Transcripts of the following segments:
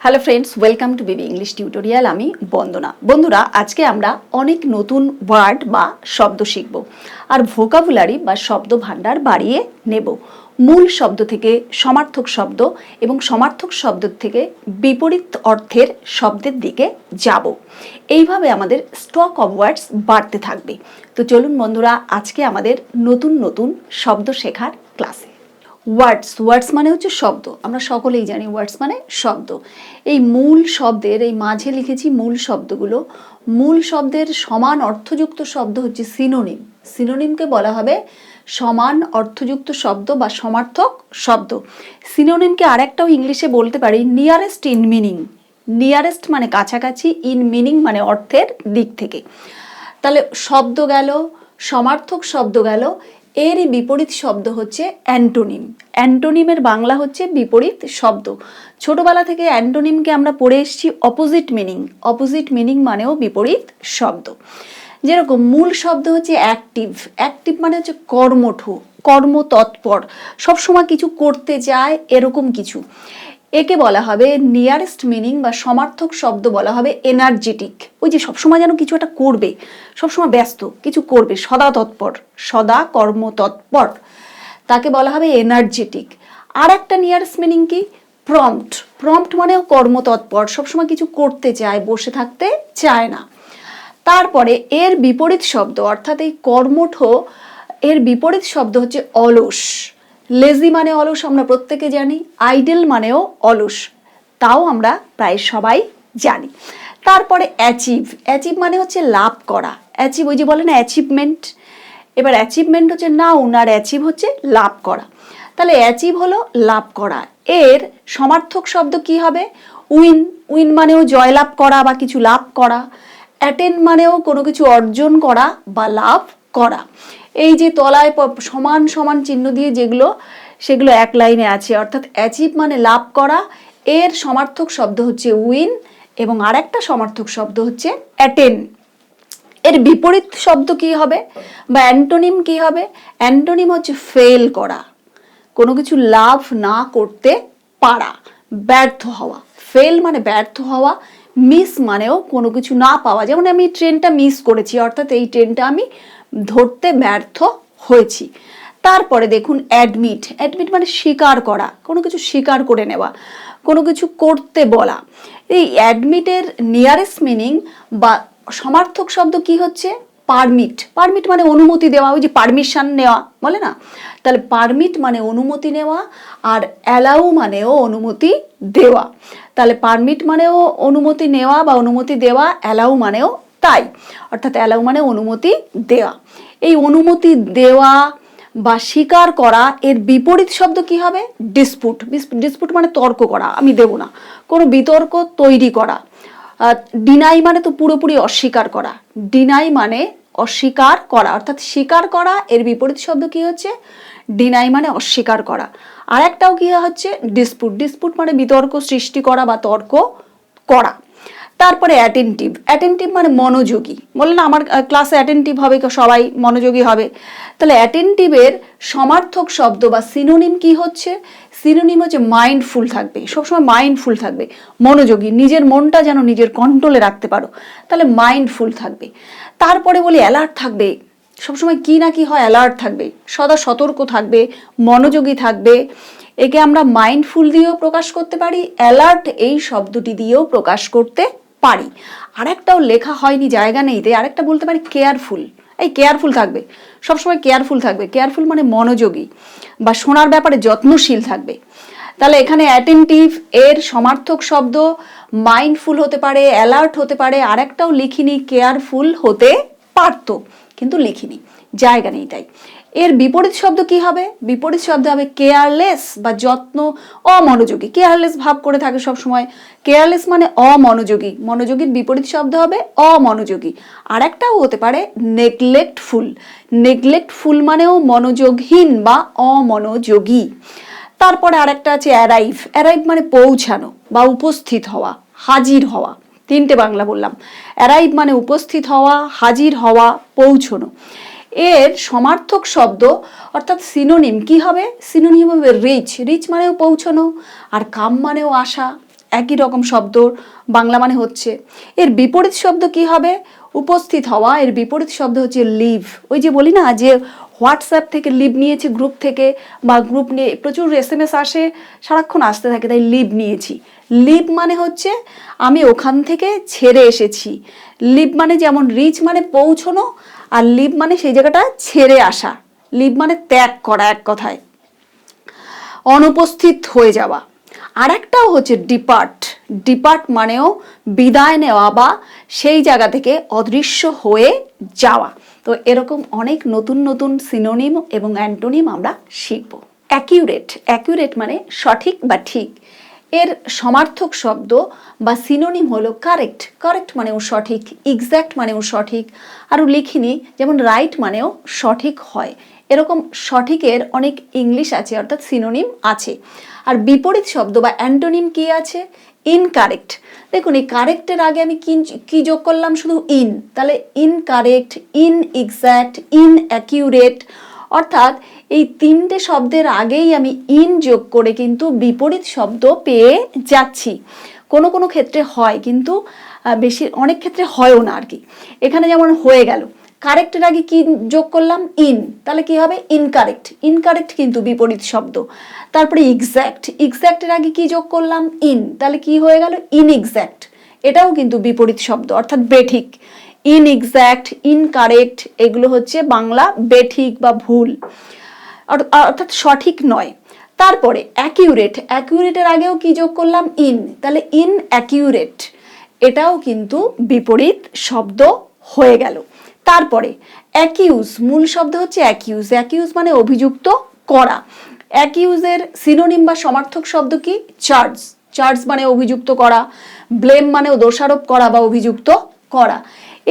Hello friends, welcome to baby English tutorial. আমি বন্দনা। বন্ধুরা, আজকে আমরা অনেক নতুন ওয়ার্ড বা শব্দ শিখব আর ভোকাবুলারি বা শব্দ ভাণ্ডার বাড়িয়ে নেব। মূল শব্দ থেকে সমার্থক শব্দ এবং সমার্থক শব্দ থেকে বিপরীত অর্থের শব্দের দিকে যাব। এইভাবে আমাদের স্টক অফ ওয়ার্ডস বাড়তে থাকবে। তো চলুন বন্ধুরা, আজকে আমাদের নতুন নতুন শব্দ শেখার ক্লাসে। ওয়ার্ডস মানে হচ্ছে শব্দ। আমরা সকলেই জানি ওয়ার্ডস মানে শব্দ। এই মূল শব্দের এই মাঝে লিখেছি মূল শব্দগুলো। মূল শব্দের সমান অর্থযুক্ত শব্দ হচ্ছে সিনোনিম। সিনোনিমকে বলা হবে সমান অর্থযুক্ত শব্দ বা সমার্থক শব্দ। সিনোনিমকে আরেকটাও ইংলিশে বলতে পারি নিয়ারেস্ট ইন মিনিং। নিয়ারেস্ট মানে কাছাকাছি, ইন মিনিং মানে অর্থের দিক থেকে। তাহলে শব্দ গেল, সমার্থক শব্দ গেল, এরই বিপরীত শব্দ হচ্ছে অ্যান্টোনিম। অ্যান্টোনিমের বাংলা হচ্ছে বিপরীত শব্দ। ছোটবেলা থেকে অ্যান্টোনিমকে আমরা পড়ে এসেছি অপোজিট মিনিং। অপোজিট মিনিং মানেও বিপরীত শব্দ। যেরকম মূল শব্দ হচ্ছে অ্যাক্টিভ। অ্যাক্টিভ মানে হচ্ছে কর্মঠ, কর্মতৎপর, সবসময় কিছু করতে চায়, এরকম কিছু। একে বলা হবে নিয়ারেস্ট মিনিং বা সমার্থক শব্দ বলা হবে এনার্জেটিক। ওই যে সবসময় যেন কিছু একটা করবে, সবসময় ব্যস্ত, কিছু করবে, সদা তৎপর, সদা কর্মতৎপর, তাকে বলা হবে এনার্জেটিক। আর একটা নিয়ারেস্ট মিনিং কি? প্রম্পট। প্রম্পট মানেও কর্মতৎপর, সবসময় কিছু করতে চায়, বসে থাকতে চায় না। তারপরে এর বিপরীত শব্দ অর্থাৎ এই কর্মঠ, এর বিপরীত শব্দ হচ্ছে অলস। লেজি মানে অলস, আমরা প্রত্যেকে জানি। আইডল মানেও অলস, তাও আমরা প্রায় সবাই জানি। তারপরে অ্যাচিভ। অ্যাচিভ মানে হচ্ছে লাভ করা। অ্যাচিভ ওই যে বলে না অ্যাচিভমেন্ট। এবার অ্যাচিভমেন্ট হচ্ছে নাউন আর অ্যাচিভ হচ্ছে লাভ করা। তাহলে অ্যাচিভ হলো লাভ করা। এর সমার্থক শব্দ কি হবে? উইন। উইন মানেও জয়লাভ করা বা কিছু লাভ করা। অ্যাটেন মানেও কোনো কিছু অর্জন করা বা লাভ করা। এই যে তলায় সমান সমান চিহ্ন দিয়ে যেগুলো, সেগুলো এক লাইনে আছে। অর্থাৎ অ্যাচিভ মানে লাভ করা, এর সমার্থক শব্দ হচ্ছে উইন এবং আরেকটা সমার্থক শব্দ হচ্ছে অ্যাটেন। এর বিপরীত শব্দ কি হবে বা অ্যান্টোনিম কি হবে? অ্যান্টোনিম হচ্ছে ফেল করা, কোনো কিছু লাভ না করতে পারা, ব্যর্থ হওয়া। ফেল মানে ব্যর্থ হওয়া, মিস মানেও কোনো কিছু না পাওয়া। যেমন আমি ট্রেনটা মিস করেছি, অর্থাৎ এই ট্রেনটা আমি ধরতে ব্যর্থ হয়েছি। তারপরে দেখুন অ্যাডমিট। অ্যাডমিট মানে স্বীকার করা, কোনো কিছু স্বীকার করে নেওয়া, কোনো কিছু করতে বলা। এই অ্যাডমিটের নিয়ারেস্ট মিনিং বা সমার্থক শব্দ কি হচ্ছে? পারমিট। পারমিট মানে অনুমতি দেওয়া, ওই যে পারমিশন নেওয়া বলে না, তাহলে পারমিট মানে অনুমতি নেওয়া, আর অ্যালাউ মানেও অনুমতি দেওয়া। তাহলে পারমিট মানেও অনুমতি নেওয়া বা অনুমতি দেওয়া, অ্যালাউ মানেও তাই, অর্থাৎ অ্যালাউ মানে অনুমতি দেওয়া। এই অনুমতি দেওয়া বা স্বীকার করা, এর বিপরীত শব্দ কি হবে? ডিসপুট। ডিসপুট মানে তর্ক করা, আমি দেব না, কোনো বিতর্ক তৈরি করা। ডিনাই মানে তো পুরোপুরি অস্বীকার করা। ডিনাই মানে অস্বীকার করা, অর্থাৎ স্বীকার করা, এর বিপরীত শব্দ কি হচ্ছে? ডিনাই মানে অস্বীকার করা। আর একটাও কি হচ্ছে? ডিসপুট। ডিসপুট মানে বিতর্ক সৃষ্টি করা বা তর্ক করা। তারপরে অ্যাটেন্টিভ। অ্যাটেন্টিভ মানে মনোযোগী। বলে না আমার ক্লাসে অ্যাটেন্টিভ হবে, সবাই মনোযোগী হবে। তাহলে অ্যাটেন্টিভের সমার্থক শব্দ বা সিনোনিম কি হচ্ছে? সিনোনিম হচ্ছে মাইন্ডফুল থাকবে, সবসময় মাইন্ডফুল থাকবে, মনোযোগী, নিজের মনটা যেন নিজের কন্ট্রোলে রাখতে পারো, তাহলে মাইন্ডফুল থাকবে। তারপরে বলি অ্যালার্ট থাকবে, সবসময় কি না কি হয়, অ্যালার্ট থাকবে, সদা সতর্ক থাকবে, মনোযোগী থাকবে। একে আমরা মাইন্ডফুল দিয়েও প্রকাশ করতে পারি, অ্যালার্ট এই শব্দটি দিয়েও প্রকাশ করতে পারি। আরেকটাও লেখা হয়নি, জায়গা নেই, তাই আরেকটা বলতে পারি কেয়ারফুল। এই কেয়ারফুল থাকবে, সবসময় কেয়ারফুল থাকবে। কেয়ারফুল মানে মনোযোগী বা শোনার ব্যাপারে যত্নশীল থাকবে। তাহলে এখানে অ্যাটেন্টিভ এর সমার্থক শব্দ মাইন্ডফুল হতে পারে, অ্যালার্ট হতে পারে। আরেকটাও লিখিনি, কেয়ারফুল হতে পারতো কিন্তু লিখিনি, জায়গা নেই তাই। এর বিপরীত শব্দ কি হবে? বিপরীত শব্দ হবে কেয়ারলেস বা যত্ন, অমনোযোগী। কেয়ারলেস ভাব করে থাকে সবসময়, কেয়ারলেস মানে অমনোযোগী। মনোযোগীর বিপরীত শব্দ হবে অমনোযোগী। আর একটাও হতে পারে নেগলেক্টফুল। নেগলেক্টফুল মানেও মনোযোগহীন বা অমনোযোগী। তারপরে আরেকটা আছে অ্যারাইভ। অ্যারাইভ মানে পৌঁছানো বা উপস্থিত হওয়া, হাজির হওয়া। তিনটে বাংলা বললাম। অ্যারাইভ মানে উপস্থিত হওয়া, হাজির হওয়া, পৌঁছানো। এর সমার্থক শব্দ অর্থাৎ সিনোনিম কি হবে? সিনোনিম হবে রিচ। রিচ মানেও পৌঁছানো, আর কাম মানেও আশা। একই রকম শব্দ বাংলা মানে হচ্ছে। এর বিপরীত শব্দ কি হবে? উপস্থিত হওয়া। এর বিপরীত শব্দ হচ্ছে লিভ। ওই যে বলি না যে হোয়াটসঅ্যাপ থেকে লিভ নিয়েছি, গ্রুপ থেকে, বা গ্রুপ নিয়ে প্রচুর SMS আসে, সারাক্ষণ আসতে থাকে, তাই লিভ নিয়েছি। লিভ মানে হচ্ছে আমি ওখান থেকে ছেড়ে এসেছি। লিভ মানে যেমন রিচ মানে পৌঁছনো, আর লিভ মানে সেই জায়গাটা ছেড়ে আসা। লিভ মানে ত্যাগ করা, এক কথায় অনুপস্থিত হয়ে যাওয়া। আর একটাও হচ্ছে ডিপার্ট। ডিপার্ট মানেও বিদায় নেওয়া বা সেই জায়গা থেকে অদৃশ্য হয়ে যাওয়া। তো এরকম অনেক নতুন নতুন সিনোনিম এবং অ্যান্টোনিম আমরা শিখব। অ্যাকিউরেট। অ্যাকিউরেট মানে সঠিক বা ঠিক। এর সমার্থক শব্দ বা সিনোনিম হলো কারেক্ট। কারেক্ট মানেও সঠিক, এক্স্যাক্ট মানেও সঠিক। আরও লিখিনি, যেমন রাইট মানেও সঠিক হয়। এরকম সঠিকের অনেক ইংলিশ আছে, অর্থাৎ সিনোনিম আছে। আর বিপরীত শব্দ বা অ্যান্টোনিম কি আছে? ইনকারেক্ট। দেখুন এই কারেক্টের আগে আমি কি যোগ করলাম? শুধু ইন। তাহলে ইনকারেক্ট, ইনএক্স্যাক্ট, ইনঅ্যাকিউরেট, অর্থাৎ এই তিনটে শব্দের আগেই আমি ইন যোগ করে কিন্তু বিপরীত শব্দ পেয়ে যাচ্ছি। কোনো কোনো ক্ষেত্রে হয়, কিন্তু অনেক ক্ষেত্রে হয়ও না আর কি। এখানে যেমন হয়ে গেল, কারেক্টের আগে কি যোগ করলাম? ইন, তাহলে কি হবে? ইনকারেক্ট। ইনকারেক্ট কিন্তু বিপরীত শব্দ। তারপরে এক্স্যাক্ট। এক্স্যাক্টের আগে কি যোগ করলাম? ইন, তাহলে কি হয়ে গেল? ইনএক্স্যাক্ট। এটাও কিন্তু বিপরীত শব্দ, অর্থাৎ বেঠিক। ইনএক্স্যাক্ট, ইনকারেক্ট এগুলো হচ্ছে বাংলা বেঠিক বা ভুল, অর্থাৎ সঠিক নয়। তারপরে অ্যাকিউরেট। অ্যাকিউরেটের আগেও কি যোগ করলাম? ইন, তাহলে ইনঅ্যাকিউরেট। এটাও কিন্তু বিপরীত শব্দ হয়ে গেল। তারপরে অ্যাকিউজ। মূল শব্দ হচ্ছে অ্যাকিউজ। অ্যাকিউজ মানে অভিযুক্ত করা। অ্যাকিউজের সিনোনিম বা সমার্থক শব্দ কি? চার্জ। চার্জ মানে অভিযুক্ত করা। ব্লেম মানেও দোষারোপ করা বা অভিযুক্ত করা।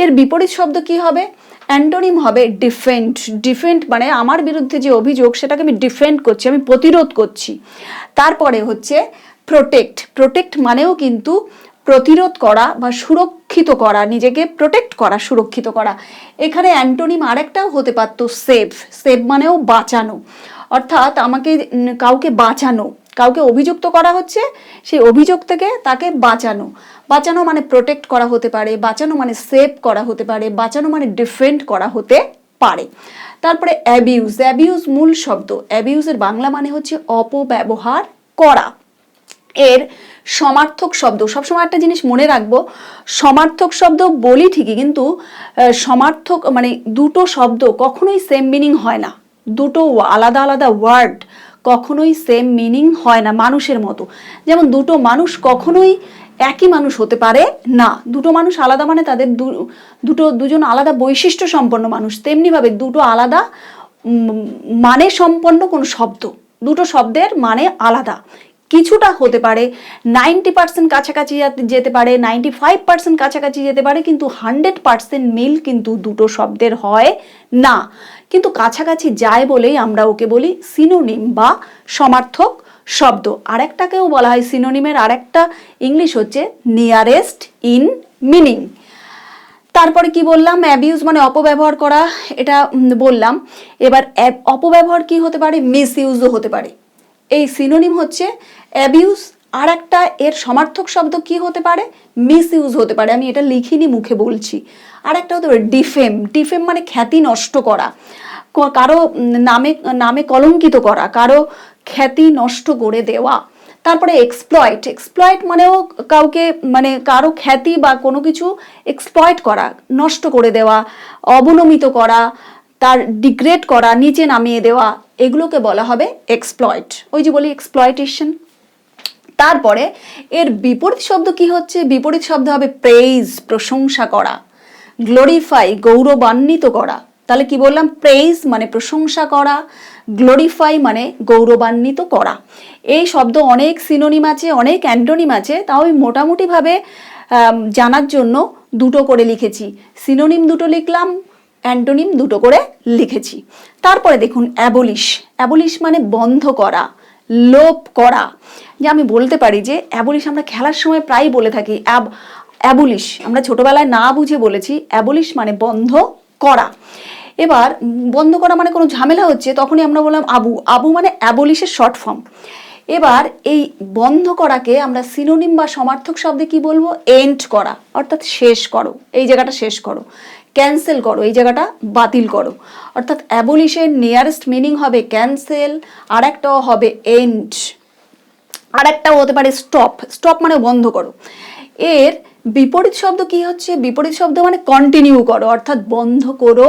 এর বিপরীত শব্দ কি হবে? অ্যান্টোনিম হবে ডিফেন্ড। ডিফেন্ড মানে আমার বিরুদ্ধে যে অভিযোগ সেটাকে আমি ডিফেন্ড করছি, আমি প্রতিরোধ করছি। তারপরে হচ্ছে প্রোটেক্ট। প্রোটেক্ট মানেও কিন্তু প্রতিরোধ করা বা সুরক্ষিত করা, নিজেকে প্রোটেক্ট করা, সুরক্ষিত করা। এখানে অ্যান্টোনিম আরেকটাও হতে পারতো সেভ। সেভ মানেও বাঁচানো, অর্থাৎ আমাকে কাউকে বাঁচানো, কাউকে অভিযুক্ত করা হচ্ছে, সেই অভিযোগ থেকে তাকে বাঁচানো। বাঁচানো মানে প্রোটেক্ট করা হতে পারে, বাঁচানো মানে সেভ করা হতে পারে, বাঁচানো মানে ডিফেন্ড করা হতে পারে। তারপরে অ্যাবিউজ। অ্যাবিউজ মূল শব্দ। অ্যাবিউজের বাংলা মানে হচ্ছে অপব্যবহার করা। এর সমার্থক শব্দ, সবসময় একটা জিনিস মনে রাখবো, সমার্থক শব্দ বলি ঠিকই, কিন্তু সমার্থক মানে দুটো শব্দ কখনোই সেম মিনিং হয় না। দুটো আলাদা আলাদা ওয়ার্ড কখনোই সেম মিনিং হয় না মানুষের মতো। যেমন দুটো মানুষ কখনোই একই মানুষ হতে পারে না। দুটো মানুষ আলাদা মানে তাদের দুজন আলাদা বৈশিষ্ট্য সম্পন্ন মানুষ। তেমনিভাবে দুটো আলাদা মানে সম্পন্ন কোনো শব্দ, দুটো শব্দের মানে আলাদা। কিছুটা হতে পারে, 90% কাছাকাছি যেতে পারে, 95% কাছাকাছি যেতে পারে, কিন্তু 100% মিল কিন্তু দুটো শব্দের হয় না। কিন্তু কাছাকাছি যায় বলেই আমরা ওকে বলি সিনোনিম বা সমার্থক শব্দ। আরেকটাকেও বলা হয় সিনোনিমের আরেকটা ইংলিশ হচ্ছে নিয়ারেস্ট ইন মিনিং। তারপরে কি বললাম? অ্যাবিউজ মানে অপব্যবহার করা, এটা বললাম। এবার অপব্যবহার কি হতে পারে? মিস ইউজও হতে পারে। এই সিনোনিম হচ্ছে অ্যাবিউজ, আর একটা এর সমার্থক শব্দ কি হতে পারে? মিস ইউজ হতে পারে। আমি এটা লিখিনি, মুখে বলছি। আর একটা হতে পারে ডিফেম। ডিফেম মানে খ্যাতি নষ্ট করা, কারো নামে কলঙ্কিত করা, কারো খ্যাতি নষ্ট করে দেওয়া। তারপরে এক্সপ্লয়েট। এক্সপ্লয়েট মানেও কাউকে মানে কারো খ্যাতি বা কোনো কিছু এক্সপ্লয়েট করা, নষ্ট করে দেওয়া, অবনমিত করা, তার ডিগ্রেড করা, নিচে নামিয়ে দেওয়া, এগুলোকে বলা হবে এক্সপ্লয়েট। ওই যে বলি এক্সপ্লয়টেশন। তারপরে এর বিপরীত শব্দ কি হচ্ছে? বিপরীত শব্দ হবে প্রেইজ, প্রশংসা করা, গ্লোরিফাই, গৌরবান্বিত করা। তাহলে কি বললাম? প্রেইজ মানে প্রশংসা করা, গ্লোরিফাই মানে গৌরবান্বিত করা। এই শব্দ অনেক সিনোনিম আছে, অনেক অ্যান্টোনিম আছে, তাও আমি মোটামুটিভাবে জানার জন্য দুটো করে লিখেছি। সিনোনিম দুটো লিখলাম, অ্যান্টোনিম দুটো করে লিখেছি। তারপরে দেখুন অ্যাবলিশ। অ্যাবলিশ মানে বন্ধ করা, লোপ করা। যে আমি বলতে পারি যে অ্যাবলিশ আমরা খেলার সময় প্রায় বলে থাকি, অ্যাবলিশ আমরা ছোটবেলায় না বুঝে বলেছি। অ্যাবলিশ মানে বন্ধ করা। এবার বন্ধ করা মানে কোনো ঝামেলা হচ্ছে, তখনই আমরা বললাম আবু। আবু মানে অ্যাবলিশের শর্ট ফর্ম। এবার এই বন্ধ করাকে আমরা সিনোনিম বা সমার্থক শব্দে কি বলবো? এন্ড করা, অর্থাৎ শেষ করো, এই জায়গাটা শেষ করো। ক্যান্সেল করো, এই জায়গাটা বাতিল করো। অর্থাৎ অ্যাবলিশন নিয়ারেস্ট মিনিং হবে ক্যান্সেল, আর একটাও হবে এন্ড, আর একটাও হতে পারে স্টপ। স্টপ মানে বন্ধ করো। এর বিপরীত শব্দ কি হচ্ছে? বিপরীত শব্দ মানে কন্টিনিউ করো, অর্থাৎ বন্ধ করো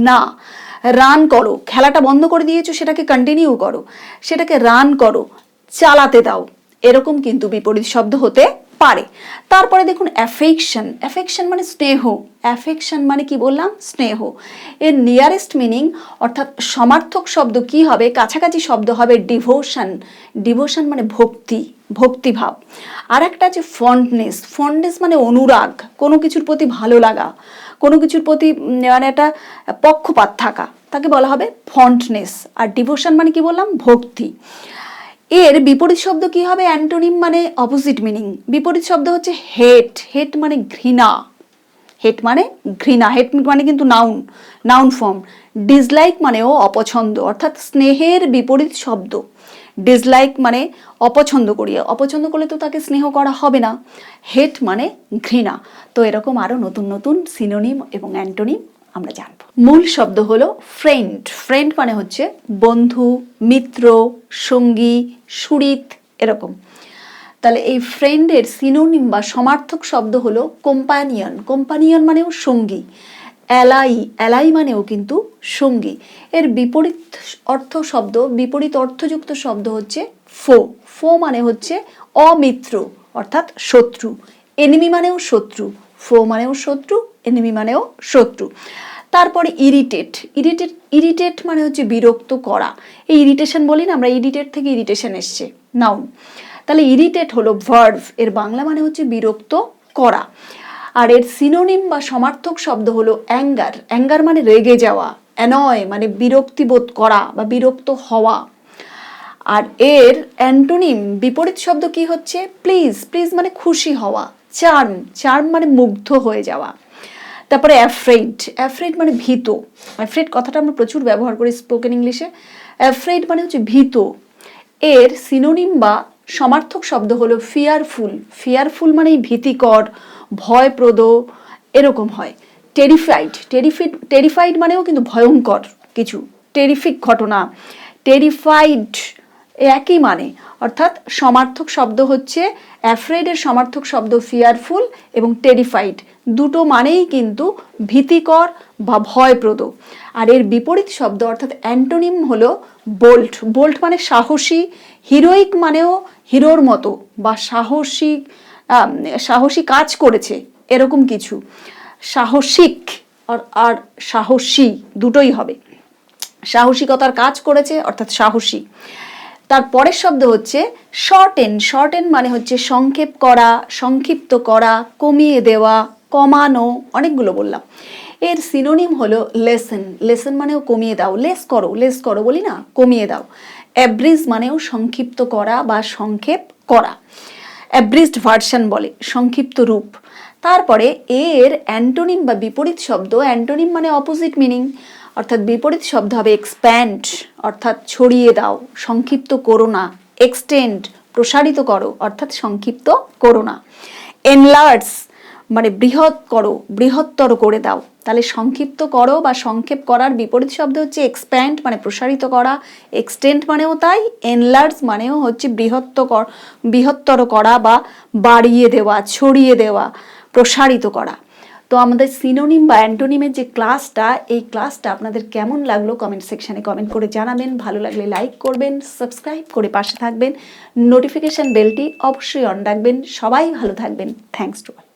না। রান করো, খেলাটা বন্ধ করে দিয়েছো, সেটাকে কন্টিনিউ করো, সেটাকে রান করো, চালাতে দাও, এরকম কিন্তু বিপরীত শব্দ হতে পারে। তারপরে দেখুন অ্যাফেকশন। অ্যাফেকশন মানে স্নেহ। অ্যাফেকশন মানে কি বললাম? স্নেহ। এর নিয়ারেস্ট মিনিং অর্থাৎ সমার্থক শব্দ কি হবে? কাছাকাছি শব্দ হবে ডিভোশন। ডিভোশন মানে ভক্তি, ভক্তিভাব। আর একটা আছে ফন্ডনেস। ফন্ডনেস মানে অনুরাগ, কোনো কিছুর প্রতি ভালো লাগা, কোনো কিছুর প্রতি মানে একটা পক্ষপাত থাকা, তাকে বলা হবে ফন্ডনেস। আর ডিভোশন মানে কি বললাম? ভক্তি। এর বিপরীত শব্দ কি হবে? অ্যান্টোনিম মানে অপোজিট মিনিং। বিপরীত শব্দ হচ্ছে হেট। হেট মানে ঘৃণা। হেট মানে ঘৃণা। হেট মানে কিন্তু নাউন, নাউন ফর্ম। ডিসলাইক মানেও অপছন্দ, অর্থাৎ স্নেহের বিপরীত শব্দ। ডিসলাইক মানে অপছন্দ করিয়া, অপছন্দ করলে তো তাকে স্নেহ করা হবে না। হেট মানে ঘৃণা। তো এরকম আরো নতুন নতুন সিনোনিম এবং অ্যান্টোনিম আমরা জানবো। মূল শব্দ হলো ফ্রেন্ড। ফ্রেন্ড মানে হচ্ছে বন্ধু, মিত্র, সঙ্গী, সুহৃদ, এরকম। তাহলে এই ফ্রেন্ডের সিনোনিম বা সমার্থক শব্দ হলো কোম্পানিয়ন। কোম্পানিয়ন মানেও সঙ্গী। অ্যালাই, অ্যালাই মানেও কিন্তু সঙ্গী। এর বিপরীত অর্থ শব্দ, বিপরীত অর্থযুক্ত শব্দ হচ্ছে ফো। ফো মানে হচ্ছে অমিত্র, অর্থাৎ শত্রু। এনিমি মানেও শত্রু। ফো মানেও শত্রু, এনিমি মানেও শত্রু। তারপরে ইরিটেট। ইরিটেট, ইরিটেট মানে হচ্ছে বিরক্ত করা। এই ইরিটেশন বলি না আমরা, ইরিটেট থেকে ইরিটেশন এসছে, নাউন। তাহলে ইরিটেট হলো ভার্ব, এর বাংলা মানে হচ্ছে বিরক্ত করা। আর এর সিনোনিম বা সমার্থক শব্দ হলো অ্যাঙ্গার। অ্যাঙ্গার মানে রেগে যাওয়া। অ্যানয় মানে বিরক্তিবোধ করা বা বিরক্ত হওয়া। আর এর অ্যান্টোনিম বিপরীত শব্দ কি হচ্ছে? প্লিজ। প্লিজ মানে খুশি হওয়া। চার্ম। চার্ম মানে মুগ্ধ হয়ে যাওয়া। তারপরে অ্যাফ্রেড। অ্যাফ্রেড মানে ভীত। অ্যাফ্রেড কথাটা আমরা প্রচুর ব্যবহার করি স্পোকেন ইংলিশে। অ্যাফ্রেড মানে হচ্ছে ভীত। এর সিনোনিম বা সমার্থক শব্দ হলো ফিয়ারফুল। ফিয়ারফুল মানে ভীতিকর, ভয়প্রদ, এরকম হয়। টেরিফাইড। টেরিফাইড মানেও কিন্তু ভয়ঙ্কর কিছু, টেরিফিক ঘটনা। টেরিফাইড একই মানে, অর্থাৎ সমার্থক শব্দ হচ্ছে অ্যাফ্রেডের সমার্থক শব্দ ফিয়ারফুল এবং টেরিফাইড, দুটো মানেই কিন্তু ভীতিকর বা ভয়প্রদ। আর এর বিপরীত শব্দ অর্থাৎ অ্যান্টোনিম হলো বোল্ট। বোল্ট মানে সাহসী। হিরোইক মানেও হিরোর মতো বা সাহসী, সাহসী কাজ করেছে, এরকম কিছু। সাহসিক আর সাহসী দুটোই হবে। সাহসিকতার কাজ করেছে অর্থাৎ সাহসী। তার পরের শব্দ হচ্ছে শর্টেন। শর্টেন মানে হচ্ছে সংক্ষেপ করা, সংক্ষিপ্ত করা, কমিয়ে দেওয়া, কমানো, অনেকগুলো বললাম। এর সিনোনিম হলো লেসেন। লেসেন মানেও কমিয়ে দাও। লেস করো, লেস করো বলি না, কমিয়ে দাও। অ্যাব্রিজ মানেও সংক্ষিপ্ত করা বা সংক্ষেপ করা। অ্যাব্রিজড ভার্সন বলে, সংক্ষিপ্ত রূপ। তারপরে এর অ্যান্টোনিম বা বিপরীত শব্দ, অ্যান্টোনিম মানে অপোজিট মিনিং, অর্থাৎ বিপরীত শব্দ হবে এক্সপ্যান্ড, অর্থাৎ ছড়িয়ে দাও, সংক্ষিপ্ত করো না। এক্সটেন্ড প্রসারিত করো, অর্থাৎ সংক্ষিপ্ত করো না। এনলার্জ মানে বৃহৎ করো, বৃহত্তর করে দাও। তাহলে সংক্ষিপ্ত করো বা সংক্ষেপ করার বিপরীত শব্দ হচ্ছে এক্সপ্যান্ড মানে প্রসারিত করা। এক্সটেন্ড মানেও তাই, এনলার্জ মানেও হচ্ছে বৃহত্তর করা বা বাড়িয়ে দেওয়া, ছড়িয়ে দেওয়া, প্রসারিত করা। তো আমাদের সিনোনিম বা অ্যান্টোনিমের যে ক্লাসটা, এই ক্লাসটা আপনাদের কেমন লাগলো কমেন্ট সেকশানে কমেন্ট করে জানাবেন। ভালো লাগলে লাইক করবেন, সাবস্ক্রাইব করে পাশে থাকবেন, নোটিফিকেশন বেলটি অবশ্যই অন রাখবেন। সবাই ভালো থাকবেন। Thanks to all.